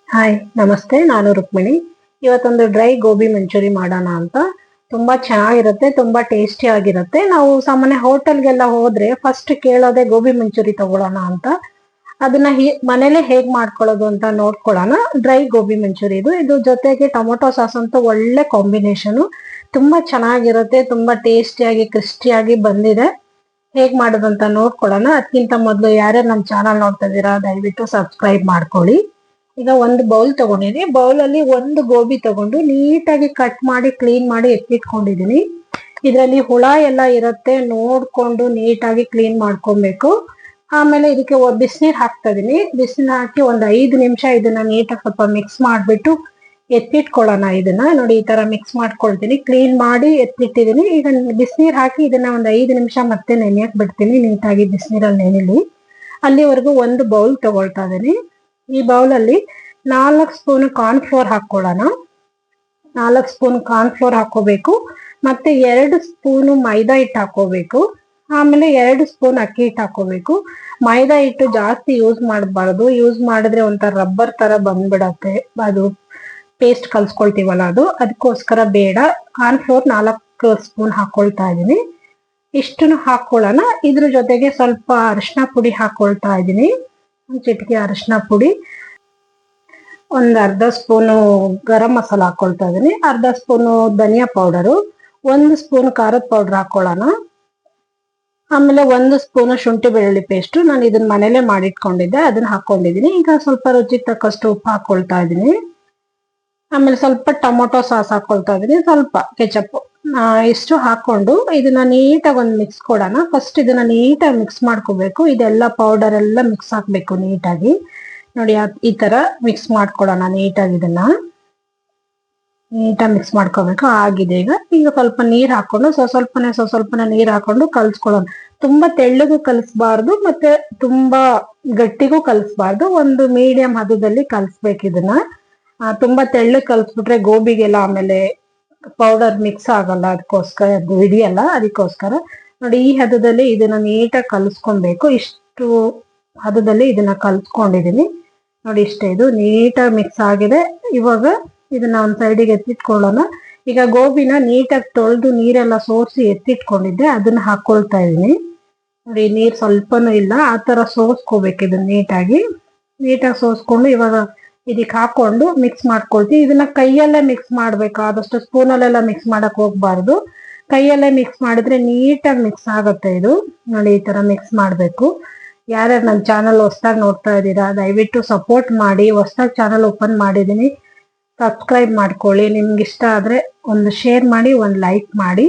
Hi ನಮಸ್ತೆ, ನಾನು ರುಕ್ಮಿಣಿ. ಇವತ್ತೊಂದು ಡ್ರೈ ಗೋಬಿ ಮಂಚೂರಿ ಮಾಡೋಣ ಅಂತ. ತುಂಬಾ ಚೆನ್ನಾಗಿರುತ್ತೆ, ತುಂಬಾ ಟೇಸ್ಟಿ ಆಗಿರುತ್ತೆ. ನಾವು ಸಾಮಾನ್ಯ ಹೋಟೆಲ್ಗೆಲ್ಲ ಹೋದ್ರೆ ಫಸ್ಟ್ ಕೇಳೋದೆ ಗೋಬಿ ಮಂಚೂರಿ ತಗೊಳ್ಳೋಣ ಅಂತ. ಅದನ್ನ ಮನೇಲೆ ಹೇಗ್ ಮಾಡ್ಕೊಳ್ಳೋದು ಅಂತ ನೋಡ್ಕೊಳ್ಳೋಣ. ಡ್ರೈ ಗೋಬಿ ಮಂಚೂರಿ ಇದು ಜೊತೆಗೆ ಟೊಮೊಟೊ ಸಾಸ್ ಅಂತ ಒಳ್ಳೆ ಕಾಂಬಿನೇಷನ್. ತುಂಬಾ ಚೆನ್ನಾಗಿರುತ್ತೆ, ತುಂಬಾ ಟೇಸ್ಟಿಯಾಗಿ ಕ್ರಿಸ್ಪಿಯಾಗಿ ಬಂದಿದೆ. ಹೇಗ್ ಮಾಡೋದಂತ ನೋಡ್ಕೊಳ್ಳೋಣ. ಅದಕ್ಕಿಂತ ಮೊದಲು ಯಾರ್ಯಾರು ನಮ್ಮ ಚಾನಲ್ ನೋಡ್ತಾ ಇದ್ದೀರಾ ದಯವಿಟ್ಟು ಸಬ್ಸ್ಕ್ರೈಬ್ ಮಾಡ್ಕೊಳ್ಳಿ. ಈಗ ಒಂದು ಬೌಲ್ ತಗೊಂಡಿನಿ. ಬೌಲ್ ಅಲ್ಲಿ ಒಂದು ಗೋಬಿ ತಗೊಂಡು ನೀಟಾಗಿ ಕಟ್ ಮಾಡಿ ಕ್ಲೀನ್ ಮಾಡಿ ಎತ್ತಿಟ್ಕೊಂಡಿದೀನಿ. ಇದರಲ್ಲಿ ಹುಳ ಎಲ್ಲ ಇರುತ್ತೆ, ನೋಡ್ಕೊಂಡು ನೀಟಾಗಿ ಕ್ಲೀನ್ ಮಾಡ್ಕೊಬೇಕು. ಆಮೇಲೆ ಇದಕ್ಕೆ ಬಿಸಿನೀರ್ ಹಾಕ್ತಾ ಇದೀನಿ. ಬಿಸಿನೀರ್ ಹಾಕಿ ಒಂದ್ 5 ನಿಮಿಷ ಇದನ್ನ ನೀಟಾಗಿ ಸ್ವಲ್ಪ ಮಿಕ್ಸ್ ಮಾಡ್ಬಿಟ್ಟು ಎತ್ತಿಟ್ಕೊಳ್ಳೋಣ. ಇದನ್ನ ನೋಡಿ ಈ ತರ ಮಿಕ್ಸ್ ಮಾಡ್ಕೊಳ್ತೀನಿ. ಕ್ಲೀನ್ ಮಾಡಿ ಎತ್ತಿಟ್ಟಿದೀನಿ. ಈಗ ಬಿಸಿನೀರ್ ಹಾಕಿ ಇದನ್ನ ಒಂದ್ 5 ನಿಮಿಷ ಮತ್ತೆ ನೆನೆಯಕ್ ಬಿಡ್ತೀನಿ. ನೀಟಾಗಿ ಬಿಸಿನೀರಲ್ಲಿ ನೆನೆಲಿ. ಅಲ್ಲಿವರೆಗೂ ಒಂದು ಬೌಲ್ ತಗೊಳ್ತಾ ಇದೀನಿ. ಈ ಬೌಲ್ ಅಲ್ಲಿ 4 ಸ್ಪೂನ್ ಕಾರ್ನ್ ಫ್ಲೋರ್ ಹಾಕೊಳ್ಳೋಣ. 4 ಸ್ಪೂನ್ ಕಾರ್ನ್ ಫ್ಲೋರ್ ಹಾಕೋಬೇಕು. ಮತ್ತೆ 2 ಸ್ಪೂನ್ ಮೈದಾ ಹಿಟ್ಟು ಹಾಕೋಬೇಕು. ಆಮೇಲೆ 2 ಸ್ಪೂನ್ ಅಕ್ಕಿ ಹಿಟ್ಟು ಹಾಕೋಬೇಕು. ಮೈದಾ ಹಿಟ್ಟು ಜಾಸ್ತಿ ಯೂಸ್ ಮಾಡಬಾರ್ದು. ಯೂಸ್ ಮಾಡಿದ್ರೆ ಒಂಥರ ರಬ್ಬರ್ ತರ ಬಂದ್ಬಿಡತ್ತೆ. ಅದು ಪೇಸ್ಟ್ ಕಲ್ಸ್ಕೊಳ್ತೀವಲ್ಲ ಅದಕ್ಕೋಸ್ಕರ ಬೇಡ. ಕಾರ್ನ್ ಫ್ಲೋರ್ 4 ಸ್ಪೂನ್ ಹಾಕೊಳ್ತಾ ಇದೀನಿ. ಇಷ್ಟನ್ನು ಹಾಕೊಳ್ಳೋಣ. ಇದ್ರ ಜೊತೆಗೆ ಸ್ವಲ್ಪ ಅರಿಶಿನ ಪುಡಿ ಹಾಕೊಳ್ತಾ ಇದೀನಿ. ಚಿಟಿಕೆ ಅರಿಶಿನ ಪುಡಿ, ಒಂದ್ ಅರ್ಧ ಸ್ಪೂನು ಗರಂ ಮಸಾಲ ಹಾಕೊಳ್ತಾ ಇದೀನಿ. ಅರ್ಧ ಸ್ಪೂನು ಧನಿಯಾ ಪೌಡರು, 1 ಸ್ಪೂನ್ ಖಾರದ ಪೌಡರ್ ಹಾಕೊಳ್ಳೋಣ. ಆಮೇಲೆ 1 ಸ್ಪೂನು ಶುಂಠಿ ಬೆಳ್ಳುಳ್ಳಿ ಪೇಸ್ಟ್. ನಾನು ಇದನ್ನ ಮನೇಲೆ ಮಾಡಿಟ್ಕೊಂಡಿದ್ದೆ, ಅದನ್ನ ಹಾಕೊಂಡಿದೀನಿ. ಈಗ ಸ್ವಲ್ಪ ರುಚಿಗೆ ತಕ್ಕಷ್ಟು ಉಪ್ಪು ಹಾಕೊಳ್ತಾ ಇದೀನಿ. ಆಮೇಲೆ ಸ್ವಲ್ಪ ಟೊಮೊಟೊ ಸಾಸ್ ಹಾಕೊಳ್ತಾ ಇದೀನಿ, ಸ್ವಲ್ಪ ಕೆಚಪ್. ಇಷ್ಟು ಹಾಕೊಂಡು ಇದನ್ನ ನೀಟಾಗಿ ಒಂದು ಮಿಕ್ಸ್ ಕೊಡೋಣ. ಫಸ್ಟ್ ಇದನ್ನ ನೀಟಾಗಿ ಮಿಕ್ಸ್ ಮಾಡ್ಕೋಬೇಕು. ಇದೆಲ್ಲ ಪೌಡರ್ ಎಲ್ಲ ಮಿಕ್ಸ್ ಹಾಕ್ಬೇಕು ನೀಟಾಗಿ. ನೋಡಿ ಈ ತರ ಮಿಕ್ಸ್ ಮಾಡ್ಕೊಡೋಣ ನೀಟಾಗಿ. ಇದನ್ನ ನೀಟಾಗಿ ಮಿಕ್ಸ್ ಮಾಡ್ಕೋಬೇಕು. ಆಗಿದೆ. ಈಗ ಸ್ವಲ್ಪ ನೀರ್ ಹಾಕೊಂಡು ಸ್ವಲ್ಪನೇ ನೀರ್ ಹಾಕೊಂಡು ಕಲ್ಸ್ಕೊಳ್ಳೋಣ. ತುಂಬಾ ತೆಳ್ಳಗೂ ಕಲಿಸ್ಬಾರ್ದು, ಮತ್ತೆ ತುಂಬಾ ಗಟ್ಟಿಗೂ ಕಲಿಸ್ಬಾರ್ದು. ಒಂದು ಮೀಡಿಯಂ ಹದದಲ್ಲಿ ಕಲಿಸ್ಬೇಕು ಇದನ್ನ. ತುಂಬಾ ತೆಳ್ಳಗ್ ಕಲಿಸ್ಬಿಟ್ರೆ ಗೋಬಿಗೆಲ್ಲ ಆಮೇಲೆ ಪೌಡರ್ ಮಿಕ್ಸ್ ಆಗಲ್ಲ, ಅದಕ್ಕೋಸ್ಕರ ಅದು ಹಿಡಿಯಲ್ಲ. ಅದಕ್ಕೋಸ್ಕರ ನೋಡಿ ಈ ಹದದಲ್ಲಿ ಇದನ್ನ ನೀಟಾಗಿ ಕಲಿಸ್ಕೊಬೇಕು. ಇಷ್ಟು ಹದದಲ್ಲಿ ಇದನ್ನ ಕಲ್ಸ್ಕೊಂಡಿದೀನಿ. ನೋಡಿ ಇಷ್ಟೇ, ಇದು ನೀಟಾಗಿ ಮಿಕ್ಸ್ ಆಗಿದೆ. ಇವಾಗ ಇದನ್ನ ಒಂದ್ ಸೈಡಿಗೆ ಎತ್ತಿಟ್ಕೊಳ್ಳೋಣ. ಈಗ ಗೋಬಿನ ನೀಟಾಗಿ ತೊಳೆದು ನೀರೆಲ್ಲ ಸೋಸಿ ಎತ್ತಿಟ್ಕೊಂಡಿದ್ದೆ, ಅದನ್ನ ಹಾಕೊಳ್ತಾ ಇದೀನಿ. ನೋಡಿ ನೀರ್ ಸ್ವಲ್ಪನೂ ಇಲ್ಲ, ಆ ತರ ಸೋಸ್ಕೋಬೇಕು. ಇದನ್ನ ನೀಟಾಗಿ ಸೋಸ್ಕೊಂಡು ಇವಾಗ ಇದಕ್ಕೆ ಹಾಕೊಂಡು ಮಿಕ್ಸ್ ಮಾಡ್ಕೊಳ್ತೀವಿ. ಇದನ್ನ ಕೈಯಲ್ಲೇ ಮಿಕ್ಸ್ ಮಾಡ್ಬೇಕು. ಆದಷ್ಟು ಸ್ಪೂನಲ್ಲೆಲ್ಲ ಮಿಕ್ಸ್ ಮಾಡಕ್ ಹೋಗ್ಬಾರ್ದು. ಕೈಯಲ್ಲೇ ಮಿಕ್ಸ್ ಮಾಡಿದ್ರೆ ನೀಟಾಗಿ ಮಿಕ್ಸ್ ಆಗುತ್ತೆ ಇದು. ನೋಡಿ ಈ ತರ ಮಿಕ್ಸ್ ಮಾಡ್ಬೇಕು. ಯಾರ್ಯಾರು ನನ್ನ ಚಾನಲ್ ಹೊಸದಾಗಿ ನೋಡ್ತಾ ಇದ್ದೀರಾ ದಯವಿಟ್ಟು ಸಪೋರ್ಟ್ ಮಾಡಿ. ಹೊಸದಾಗಿ ಚಾನಲ್ ಓಪನ್ ಮಾಡಿದೀನಿ, ಸಬ್ಸ್ಕ್ರೈಬ್ ಮಾಡ್ಕೊಳ್ಳಿ. ನಿಮ್ಗೆ ಇಷ್ಟ ಆದ್ರೆ ಒಂದು ಶೇರ್ ಮಾಡಿ, ಒಂದು ಲೈಕ್ ಮಾಡಿ.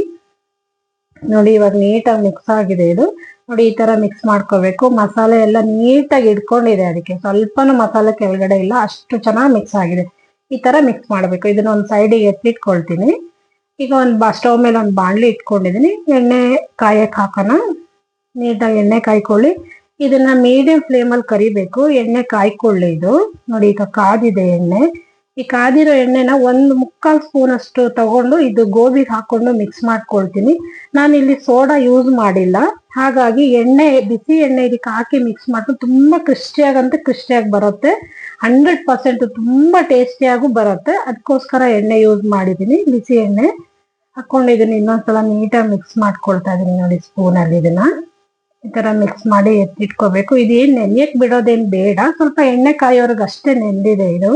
ನೋಡಿ ಇವಾಗ ನೀಟಾಗಿ ಮಿಕ್ಸ್ ಆಗಿದೆ ಇದು. ನೋಡಿ ಈ ತರ ಮಿಕ್ಸ್ ಮಾಡ್ಕೋಬೇಕು. ಮಸಾಲೆ ಎಲ್ಲ ನೀಟಾಗಿ ಇಟ್ಕೊಂಡಿದೆ, ಅದಕ್ಕೆ ಸ್ವಲ್ಪನೂ ಮಸಾಲೆ ಕೆಳಗಡೆ ಇಲ್ಲ, ಅಷ್ಟು ಚೆನ್ನಾಗಿ ಮಿಕ್ಸ್ ಆಗಿದೆ. ಈ ತರ ಮಿಕ್ಸ್ ಮಾಡ್ಬೇಕು. ಇದನ್ನ ಒಂದು ಸೈಡಿಗೆ ಎತ್ತಿಟ್ಕೊಳ್ತೀನಿ. ಈಗ ಸ್ಟವ್ ಮೇಲೆ ಒಂದು ಬಾಣಲಿ ಇಟ್ಕೊಂಡಿದೀನಿ. ಎಣ್ಣೆ ಕಾಯಕ್ ಹಾಕೋಣ. ನೀಟಾಗಿ ಎಣ್ಣೆ ಕಾಯ್ಕೊಳ್ಳಿ. ಇದನ್ನ ಮೀಡಿಯಂ ಫ್ಲೇಮಲ್ಲಿ ಕರಿಬೇಕು. ಎಣ್ಣೆ ಕಾಯ್ಕೊಳ್ಳಿ ಇದು. ನೋಡಿ ಈಗ ಕಾದಿದೆ ಎಣ್ಣೆ. ಈ ಕಾದಿರೋ ಎಣ್ಣೆನ 1/4 ಸ್ಪೂನ್ ಅಷ್ಟು ತಗೊಂಡು ಇದು ಗೋಬಿಗೆ ಹಾಕೊಂಡು ಮಿಕ್ಸ್ ಮಾಡ್ಕೊಳ್ತೀನಿ. ನಾನು ಇಲ್ಲಿ ಸೋಡಾ ಯೂಸ್ ಮಾಡಿಲ್ಲ, ಹಾಗಾಗಿ ಬಿಸಿ ಎಣ್ಣೆ ಇದಕ್ಕೆ ಹಾಕಿ ಮಿಕ್ಸ್ ಮಾಡ್ಕೊಂಡು ತುಂಬಾ ಕ್ರಿಸ್ಪಿಯಾಗಿ ಬರುತ್ತೆ. 100% ತುಂಬಾ ಟೇಸ್ಟಿಯಾಗೂ ಬರುತ್ತೆ. ಅದಕ್ಕೋಸ್ಕರ ಎಣ್ಣೆ ಯೂಸ್ ಮಾಡಿದೀನಿ, ಬಿಸಿ ಎಣ್ಣೆ ಹಾಕೊಂಡಿದೀನಿ. ಇನ್ನೊಂದ್ಸಲ ನೀಟಾಗಿ ಮಿಕ್ಸ್ ಮಾಡ್ಕೊಳ್ತಾ ಇದೀನಿ. ನೋಡಿ ಸ್ಪೂನಲ್ಲಿ ಇದನ್ನ ಈ ತರ ಮಿಕ್ಸ್ ಮಾಡಿ ಎತ್ತಿಟ್ಕೋಬೇಕು. ಇದೇನ್ ನೆನೆಯಕ್ ಬಿಡೋದೇನ್ ಬೇಡ, ಸ್ವಲ್ಪ ಎಣ್ಣೆ ಕಾಯೋರ್ಗೆ ಅಷ್ಟೇ ನೆಂದಿದೆ ಇದು.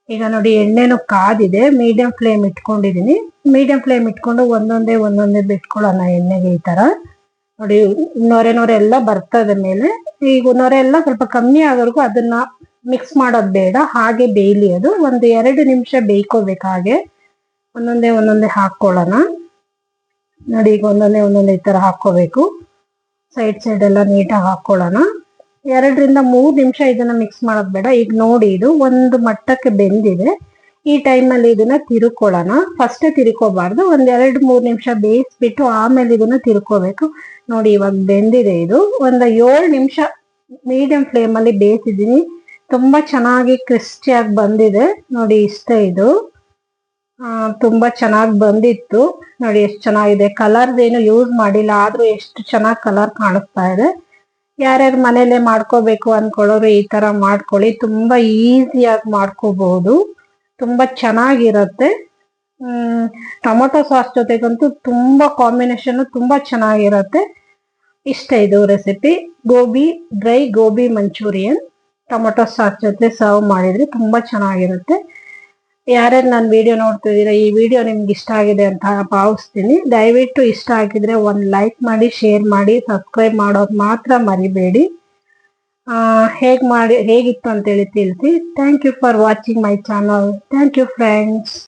ಈಗ ನೋಡಿ ಎಣ್ಣೆನು ಕಾದಿದೆ. ಮೀಡಿಯಂ ಫ್ಲೇಮ್ ಇಟ್ಕೊಂಡಿದೀನಿ. ಮೀಡಿಯಂ ಫ್ಲೇಮ್ ಇಟ್ಕೊಂಡು ಒಂದೊಂದೇ ಬಿಟ್ಕೊಳ್ಳೋಣ ಎಣ್ಣೆಗೆ. ಈ ತರ ನೋಡಿ ನೊರೆ ಎಲ್ಲ ಬರ್ತದೆ ಮೇಲೆ. ಈಗ ನೊರೆ ಎಲ್ಲ ಸ್ವಲ್ಪ ಕಮ್ಮಿ ಆಗೋರ್ಗು ಅದನ್ನ ಮಿಕ್ಸ್ ಮಾಡೋದು ಬೇಡ, ಹಾಗೆ ಬೇಯಲಿ ಅದು. 1-2 ನಿಮಿಷ ಬೇಯ್ಕೋಬೇಕು. ಹಾಗೆ ಒಂದೊಂದೇ ಹಾಕೊಳ್ಳೋಣ. ನೋಡಿ ಈಗ ಒಂದೊಂದೇ ಈ ತರ ಹಾಕೋಬೇಕು. ಸೈಡ್ ಎಲ್ಲ ನೀಟಾಗಿ ಹಾಕೊಳ್ಳೋಣ. 2-3 ನಿಮಿಷ ಇದನ್ನ ಮಿಕ್ಸ್ ಮಾಡೋದು ಬೇಡ. ಈಗ ನೋಡಿ ಇದು ಒಂದು ಮಟ್ಟಕ್ಕೆ ಬೆಂದಿದೆ. ಈ ಟೈಮಲ್ಲಿ ಇದನ್ನ ತಿರುಕೊಳ್ಳೋಣ. ಫಸ್ಟ್ ತಿರುಕೋಬಾರ್ದು, 2-3 ನಿಮಿಷ ಬೇಯಿಸ್ಬಿಟ್ಟು ಆಮೇಲೆ ಇದನ್ನ ತಿರ್ಕೋಬೇಕು. ನೋಡಿ ಇವಾಗ ಬೆಂದಿದೆ ಇದು. 7 ನಿಮಿಷ ಮೀಡಿಯಂ ಫ್ಲೇಮಲ್ಲಿ ಬೇಯಿಸಿದೀನಿ. ತುಂಬಾ ಚೆನ್ನಾಗಿ ಕ್ರಿಸ್ಪಿಯಾಗಿ ಬಂದಿದೆ. ನೋಡಿ ಇಷ್ಟೇ ಇದು. ತುಂಬಾ ಚೆನ್ನಾಗಿ ಬಂದಿತ್ತು. ನೋಡಿ ಎಷ್ಟು ಚೆನ್ನಾಗಿದೆ. ಕಲರ್ ಏನು ಯೂಸ್ ಮಾಡಿಲ್ಲ, ಆದ್ರೂ ಎಷ್ಟು ಚೆನ್ನಾಗಿ ಕಲರ್ ಕಾಣಿಸ್ತಾ ಇದೆ. ಯಾರ್ಯಾರು ಮನೇಲೆ ಮಾಡ್ಕೋಬೇಕು ಅನ್ಕೊಳ್ಳೋರು ಈ ತರ ಮಾಡ್ಕೊಳ್ಳಿ. ತುಂಬಾ ಈಸಿಯಾಗಿ ಮಾಡ್ಕೋಬಹುದು, ತುಂಬಾ ಚೆನ್ನಾಗಿರತ್ತೆ. ಟೊಮೊಟೊ ಸಾಸ್ ಜೊತೆಗಂತೂ ತುಂಬಾ ಕಾಂಬಿನೇಷನ್ ತುಂಬಾ ಚೆನ್ನಾಗಿರತ್ತೆ. ಇಷ್ಟ ಇದು recipe. Dry gobi manchurian tomato sauce ಜೊತೆ ಸರ್ವ್ ಮಾಡಿದ್ರೆ ತುಂಬಾ ಚೆನ್ನಾಗಿರುತ್ತೆ. ಯಾರ್ಯಾರು ನನ್ನ ವಿಡಿಯೋ ನೋಡ್ತಿದ್ದೀರಾ, ಈ ವಿಡಿಯೋ ನಿಮ್ಗೆ ಇಷ್ಟ ಆಗಿದೆ ಅಂತ ಭಾವಿಸ್ತೀನಿ. ದಯವಿಟ್ಟು ಇಷ್ಟ ಆಗಿದ್ರೆ ಒಂದು ಲೈಕ್ ಮಾಡಿ, ಶೇರ್ ಮಾಡಿ, ಸಬ್ಸ್ಕ್ರೈಬ್ ಮಾಡೋದು ಮಾತ್ರ ಮರಿಬೇಡಿ. ಹೇಗಿತ್ತು ಅಂತೇಳಿ ತಿಳಿಸಿ. Thank you for watching my channel. Thank you friends.